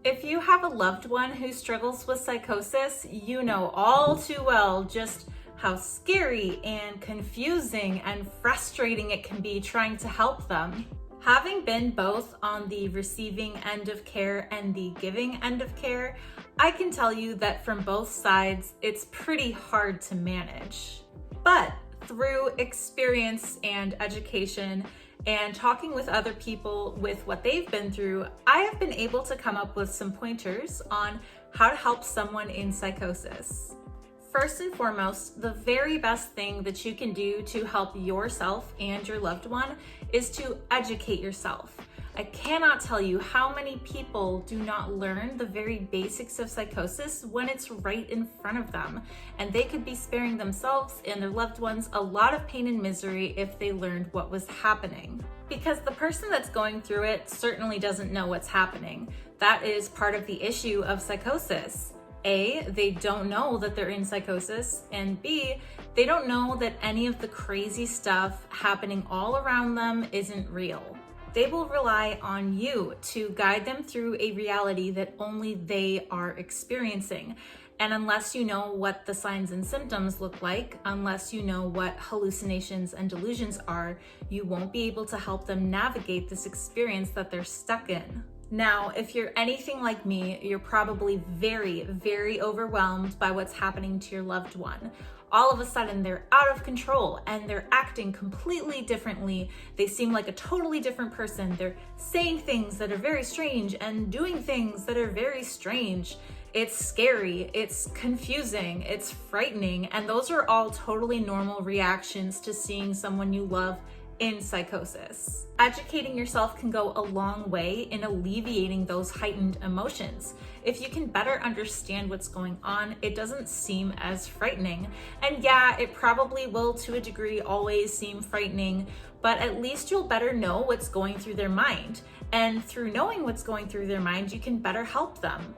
If you have a loved one who struggles with psychosis, you know all too well just how scary and confusing and frustrating it can be trying to help them. Having been both on the receiving end of care and the giving end of care, I can tell you that from both sides, it's pretty hard to manage. But through experience and education and talking with other people with what they've been through, I have been able to come up with some pointers on how to help someone in psychosis. First and foremost, the very best thing that you can do to help yourself and your loved one is to educate yourself. I cannot tell you how many people do not learn the very basics of psychosis when it's right in front of them, and they could be sparing themselves and their loved ones a lot of pain and misery if they learned what was happening. Because the person that's going through it certainly doesn't know what's happening. That is part of the issue of psychosis. A, they don't know that they're in psychosis, and B, they don't know that any of the crazy stuff happening all around them isn't real. They will rely on you to guide them through a reality that only they are experiencing. And unless you know what the signs and symptoms look like, unless you know what hallucinations and delusions are, you won't be able to help them navigate this experience that they're stuck in. Now, if you're anything like me, you're probably very, very overwhelmed by what's happening to your loved one. All of a sudden, they're out of control and they're acting completely differently. They seem like a totally different person. They're saying things that are very strange and doing things that are very strange. It's scary, it's confusing, it's frightening, and those are all totally normal reactions to seeing someone you love in psychosis. Educating yourself can go a long way in alleviating those heightened emotions. If you can better understand what's going on, it doesn't seem as frightening. And yeah, it probably will to a degree always seem frightening, but at least you'll better know what's going through their mind. And through knowing what's going through their mind, you can better help them.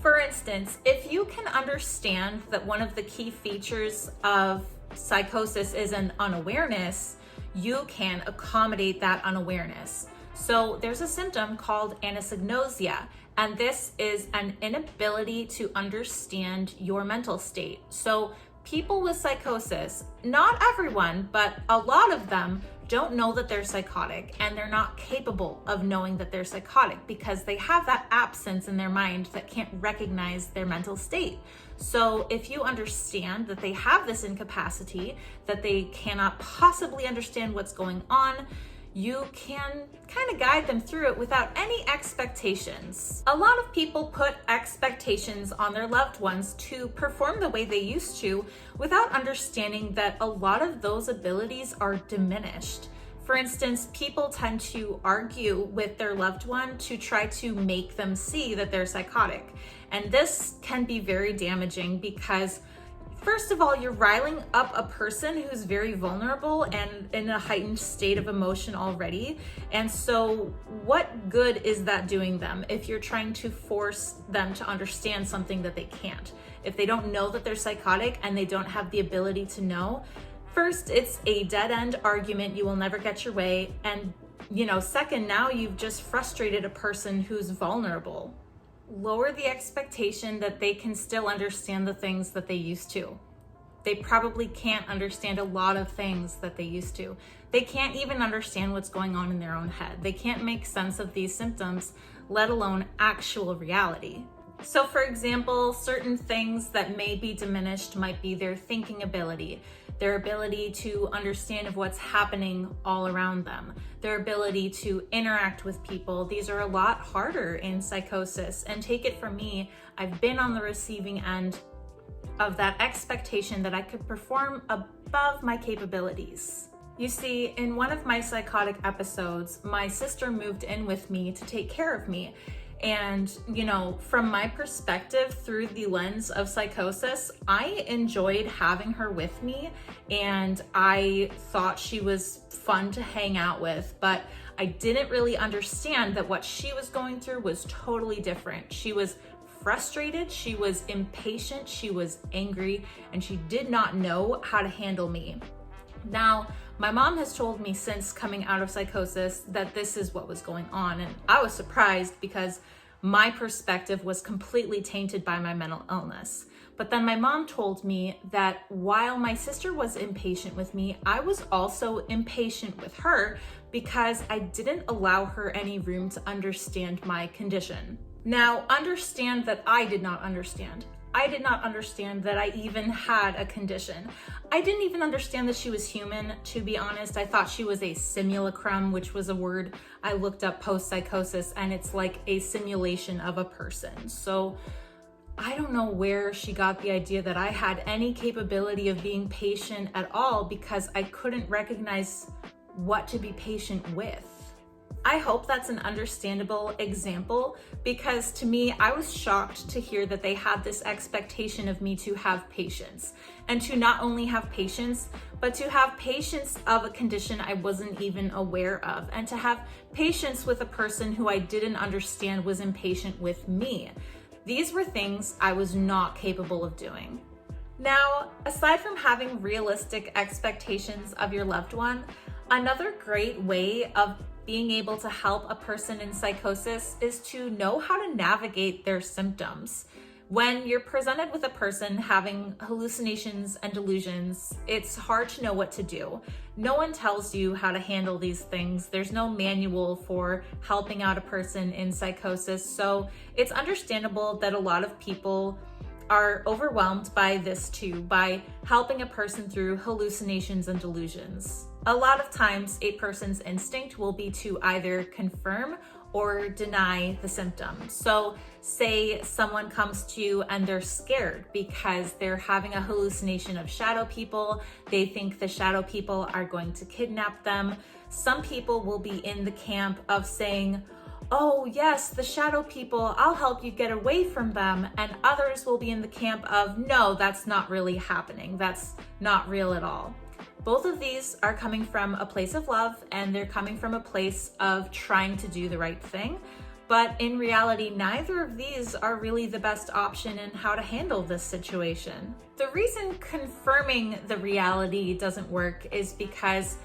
For instance, if you can understand that one of the key features of psychosis is an unawareness, you can accommodate that unawareness. So there's a symptom called anosognosia, and this is an inability to understand your mental state. So people with psychosis, not everyone, but a lot of them don't know that they're psychotic, and they're not capable of knowing that they're psychotic because they have that absence in their mind that can't recognize their mental state. So if you understand that they have this incapacity, that they cannot possibly understand what's going on, you can kind of guide them through it without any expectations. A lot of people put expectations on their loved ones to perform the way they used to without understanding that a lot of those abilities are diminished. For instance, people tend to argue with their loved one to try to make them see that they're psychotic. And this can be very damaging because first of all, you're riling up a person who's very vulnerable and in a heightened state of emotion already. And so what good is that doing them if you're trying to force them to understand something that they can't? If they don't know that they're psychotic and they don't have the ability to know, first, it's a dead-end argument. You will never get your way. And, second, now you've just frustrated a person who's vulnerable. Lower the expectation that they can still understand the things that they used to. They probably can't understand a lot of things that they used to. They can't even understand what's going on in their own head. They can't make sense of these symptoms, let alone actual reality. So for example, certain things that may be diminished might be their thinking ability, their ability to understand of what's happening all around them, their ability to interact with people. These are a lot harder in psychosis. And take it from me, I've been on the receiving end of that expectation that I could perform above my capabilities. You see, in one of my psychotic episodes, my sister moved in with me to take care of me. And, from my perspective through the lens of psychosis, I enjoyed having her with me and I thought she was fun to hang out with, but I didn't really understand that what she was going through was totally different. She was frustrated, she was impatient, she was angry, and she did not know how to handle me. Now, my mom has told me since coming out of psychosis that this is what was going on, and I was surprised because my perspective was completely tainted by my mental illness. But then my mom told me that while my sister was impatient with me, I was also impatient with her because I didn't allow her any room to understand my condition. Now, understand that I did not understand. I did not understand that I even had a condition. I didn't even understand that she was human, to be honest. I thought she was a simulacrum, which was a word I looked up post-psychosis, and it's like a simulation of a person. So I don't know where she got the idea that I had any capability of being patient at all, because I couldn't recognize what to be patient with. I hope that's an understandable example, because to me, I was shocked to hear that they had this expectation of me to have patience, and to not only have patience, but to have patience of a condition I wasn't even aware of, and to have patience with a person who I didn't understand was impatient with me. These were things I was not capable of doing. Now, aside from having realistic expectations of your loved one, another great way of being able to help a person in psychosis is to know how to navigate their symptoms. When you're presented with a person having hallucinations and delusions, it's hard to know what to do. No one tells you how to handle these things. There's no manual for helping out a person in psychosis. So it's understandable that a lot of people are overwhelmed by this too, by helping a person through hallucinations and delusions. A lot of times, a person's instinct will be to either confirm or deny the symptom. So say someone comes to you and they're scared because they're having a hallucination of shadow people. They think the shadow people are going to kidnap them. Some people will be in the camp of saying, "Oh yes, the shadow people, I'll help you get away from them." And others will be in the camp of, "No, that's not really happening. That's not real at all." Both of these are coming from a place of love, and they're coming from a place of trying to do the right thing. But in reality, neither of these are really the best option in how to handle this situation. The reason confirming the reality doesn't work is because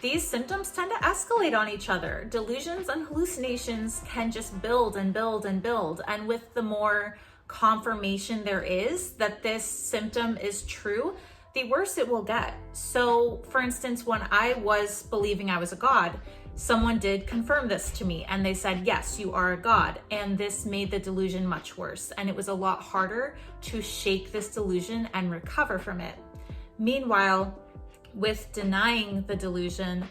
these symptoms tend to escalate on each other. Delusions and hallucinations can just build and build and build. And with the more confirmation there is that this symptom is true, the worse it will get. So for instance, when I was believing I was a god, someone did confirm this to me and they said, "Yes, you are a god." And this made the delusion much worse. And it was a lot harder to shake this delusion and recover from it. Meanwhile, with denying the delusion,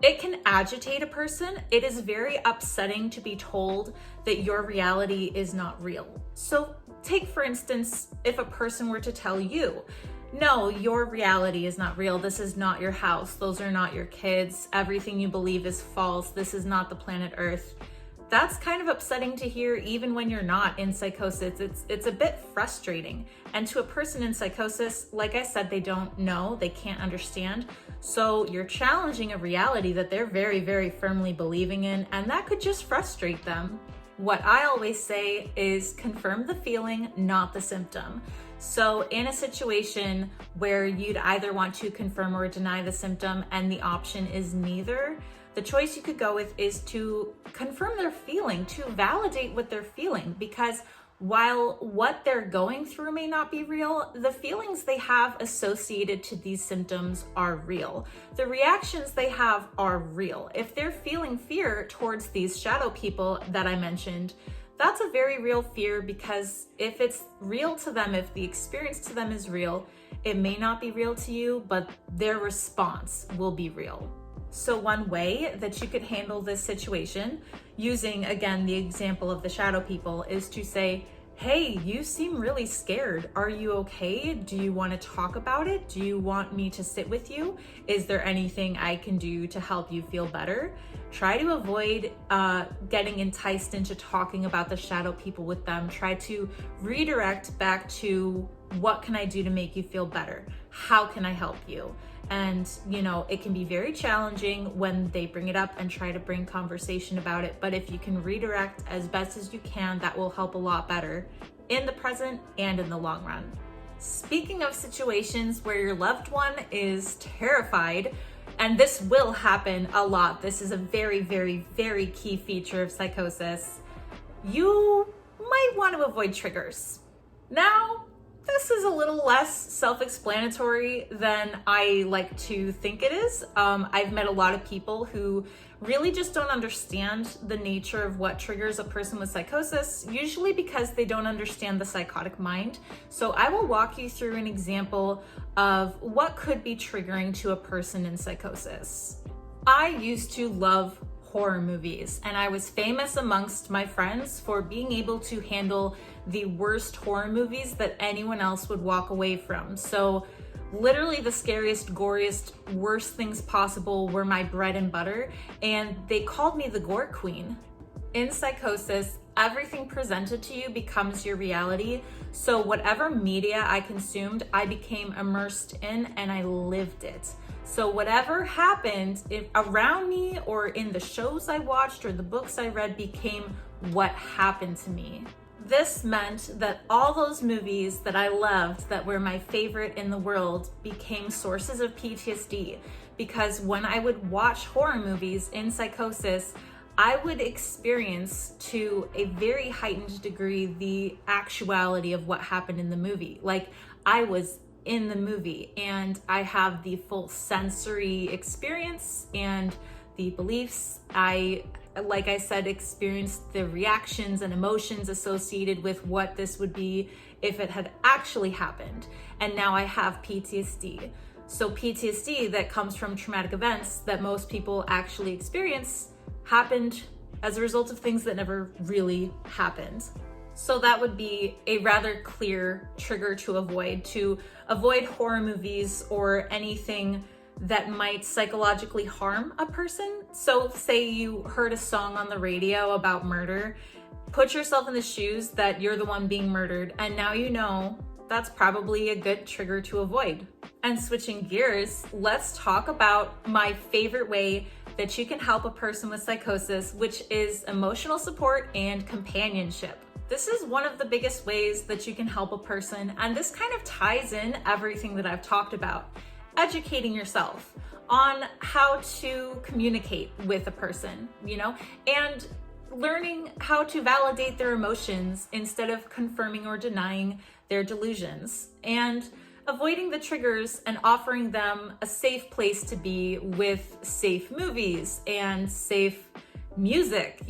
it can agitate a person. It is very upsetting to be told that your reality is not real. So take, for instance, if a person were to tell you, "No, your reality is not real. This is not your house. Those are not your kids. Everything you believe is false. This is not the planet Earth." That's kind of upsetting to hear even when you're not in psychosis. It's a bit frustrating. And to a person in psychosis, like I said, they don't know, they can't understand. So you're challenging a reality that they're very, very firmly believing in, and that could just frustrate them. What I always say is confirm the feeling, not the symptom. So in a situation where you'd either want to confirm or deny the symptom and the option is neither, the choice you could go with is to confirm their feeling, to validate what they're feeling, because while what they're going through may not be real, the feelings they have associated to these symptoms are real. The reactions they have are real. If they're feeling fear towards these shadow people that I mentioned, that's a very real fear, because if it's real to them, if the experience to them is real, it may not be real to you, but their response will be real. So one way that you could handle this situation, using again the example of the shadow people, is to say, "Hey, you seem really scared. Are you okay? Do you want to talk about it? Do you want me to sit with you? Is there anything I can do to help you feel better?" Try to avoid getting enticed into talking about the shadow people with them. Try to redirect back to, what can I do to make you feel better? How can I help you? And, it can be very challenging when they bring it up and try to bring conversation about it. But if you can redirect as best as you can, that will help a lot better in the present and in the long run. Speaking of situations where your loved one is terrified, and this will happen a lot, this is a very, very, very key feature of psychosis. you might want to avoid triggers. Now, this is a little less self-explanatory than I like to think it is. I've met a lot of people who really just don't understand the nature of what triggers a person with psychosis, usually because they don't understand the psychotic mind. So I will walk you through an example of what could be triggering to a person in psychosis. I used to love horror movies, and I was famous amongst my friends for being able to handle the worst horror movies that anyone else would walk away from. So literally the scariest, goriest, worst things possible were my bread and butter, and they called me the gore queen. In psychosis, everything presented to you becomes your reality. So whatever media I consumed, I became immersed in and I lived it. So whatever happened around me or in the shows I watched or the books I read became what happened to me. This meant that all those movies that I loved that were my favorite in the world became sources of PTSD, because when I would watch horror movies in psychosis, I would experience to a very heightened degree the actuality of what happened in the movie. Like I was in the movie and I have the full sensory experience and the beliefs. Like I said, experienced the reactions and emotions associated with what this would be if it had actually happened. And now I have PTSD. So PTSD that comes from traumatic events that most people actually experience happened as a result of things that never really happened. So that would be a rather clear trigger to avoid horror movies or anything that might psychologically harm a person. So say you heard a song on the radio about murder, put yourself in the shoes that you're the one being murdered, and now you know that's probably a good trigger to avoid. And switching gears, let's talk about my favorite way that you can help a person with psychosis, which is emotional support and companionship. This is one of the biggest ways that you can help a person, and this kind of ties in everything that I've talked about. Educating yourself on how to communicate with a person, and learning how to validate their emotions instead of confirming or denying their delusions, and avoiding the triggers and offering them a safe place to be with safe movies and safe music.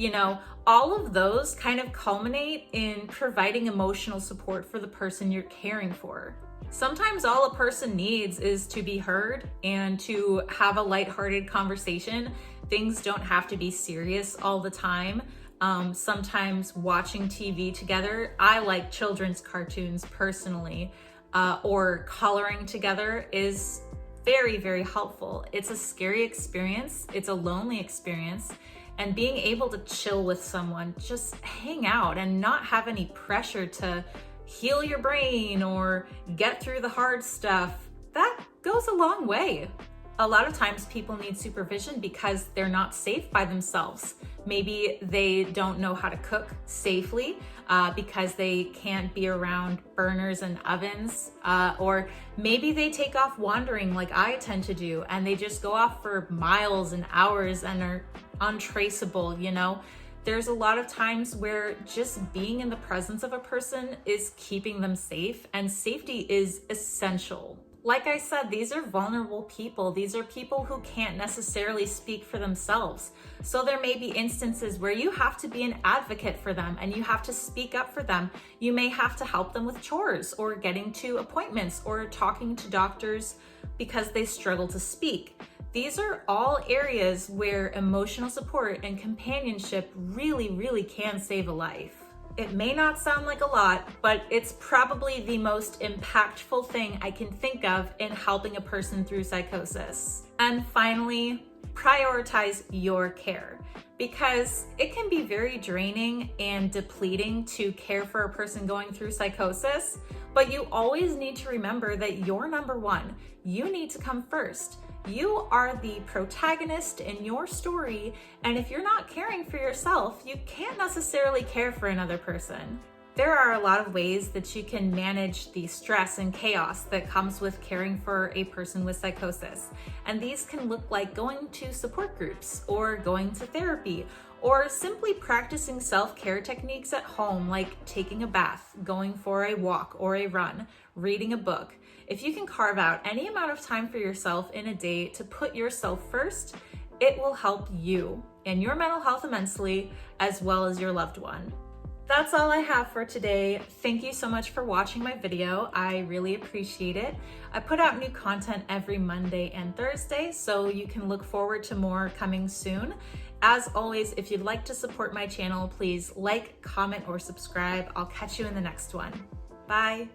All of those kind of culminate in providing emotional support for the person you're caring for. Sometimes all a person needs is to be heard and to have a lighthearted conversation. Things don't have to be serious all the time. Sometimes watching TV together, I like children's cartoons personally, or coloring together is very, very helpful. It's a scary experience. It's a lonely experience. And being able to chill with someone, just hang out and not have any pressure to heal your brain or get through the hard stuff, that goes a long way. A lot of times people need supervision because they're not safe by themselves. Maybe they don't know how to cook safely because they can't be around burners and ovens, or maybe they take off wandering like I tend to do, and they just go off for miles and hours and are untraceable. There's a lot of times where just being in the presence of a person is keeping them safe, and safety is essential. Like I said, these are vulnerable people. These are people who can't necessarily speak for themselves. So there may be instances where you have to be an advocate for them and you have to speak up for them. You may have to help them with chores or getting to appointments or talking to doctors because they struggle to speak. These are all areas where emotional support and companionship really, really can save a life. It may not sound like a lot, but it's probably the most impactful thing I can think of in helping a person through psychosis. And finally, prioritize your care, because it can be very draining and depleting to care for a person going through psychosis, but you always need to remember that you're number one. You need to come first. You are the protagonist in your story, and if you're not caring for yourself, you can't necessarily care for another person. There are a lot of ways that you can manage the stress and chaos that comes with caring for a person with psychosis, and these can look like going to support groups or going to therapy or simply practicing self-care techniques at home, like taking a bath, going for a walk or a run, reading a book. If you can carve out any amount of time for yourself in a day to put yourself first, it will help you and your mental health immensely, as well as your loved one. That's all I have for today. Thank you so much for watching my video. I really appreciate it. I put out new content every Monday and Thursday, so you can look forward to more coming soon. As always, if you'd like to support my channel, please like, comment, or subscribe. I'll catch you in the next one. Bye.